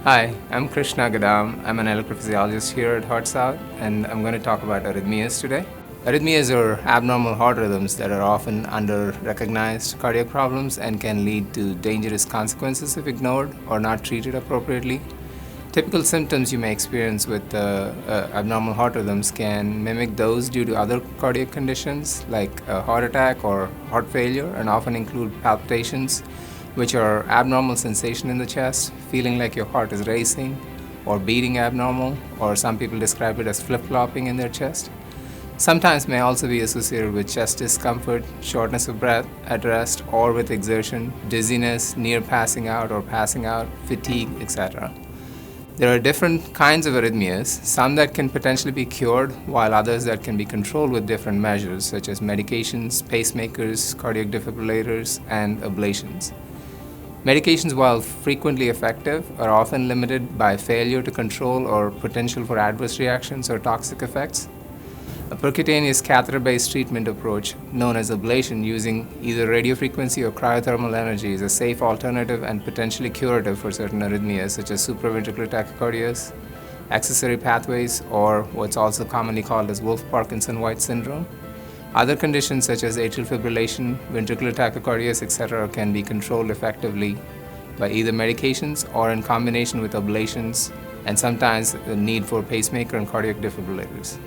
Hi, I'm Krishna Gadam. I'm an electrophysiologist here at Heart South, and I'm going to talk about arrhythmias today. Arrhythmias are abnormal heart rhythms that are often under-recognized cardiac problems and can lead to dangerous consequences if ignored or not treated appropriately. Typical symptoms you may experience with abnormal heart rhythms can mimic those due to other cardiac conditions like a heart attack or heart failure, and often include palpitations, which are abnormal sensation in the chest, feeling like your heart is racing or beating abnormal, or some people describe it as flip-flopping in their chest. Sometimes may also be associated with chest discomfort, shortness of breath at rest or with exertion, dizziness, near passing out or passing out, fatigue, etc. There are different kinds of arrhythmias, some that can potentially be cured, while others that can be controlled with different measures such as medications, pacemakers, cardiac defibrillators, and ablations. Medications, while frequently effective, are often limited by failure to control or potential for adverse reactions or toxic effects. A percutaneous catheter-based treatment approach, known as ablation using either radiofrequency or cryothermal energy, is a safe alternative and potentially curative for certain arrhythmias such as supraventricular tachycardias, accessory pathways, or what's also commonly called as Wolff-Parkinson-White syndrome. Other conditions such as atrial fibrillation, ventricular tachycardias, etc. can be controlled effectively by either medications or in combination with ablations, and sometimes the need for pacemaker and cardiac defibrillators.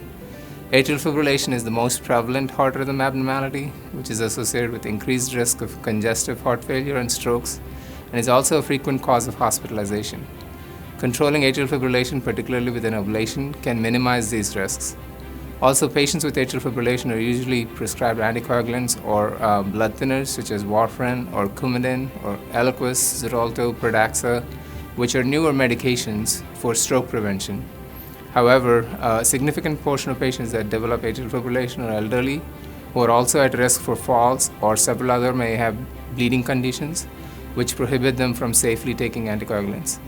Atrial fibrillation is the most prevalent heart rhythm abnormality, which is associated with increased risk of congestive heart failure and strokes, and is also a frequent cause of hospitalization. Controlling atrial fibrillation, particularly with an ablation, can minimize these risks. Also, patients with atrial fibrillation are usually prescribed anticoagulants or blood thinners such as warfarin or Coumadin or Eliquis, Xarelto, Pradaxa, which are newer medications for stroke prevention. However, a significant portion of patients that develop atrial fibrillation are elderly, who are also at risk for falls, or several other may have bleeding conditions, which prohibit them from safely taking anticoagulants.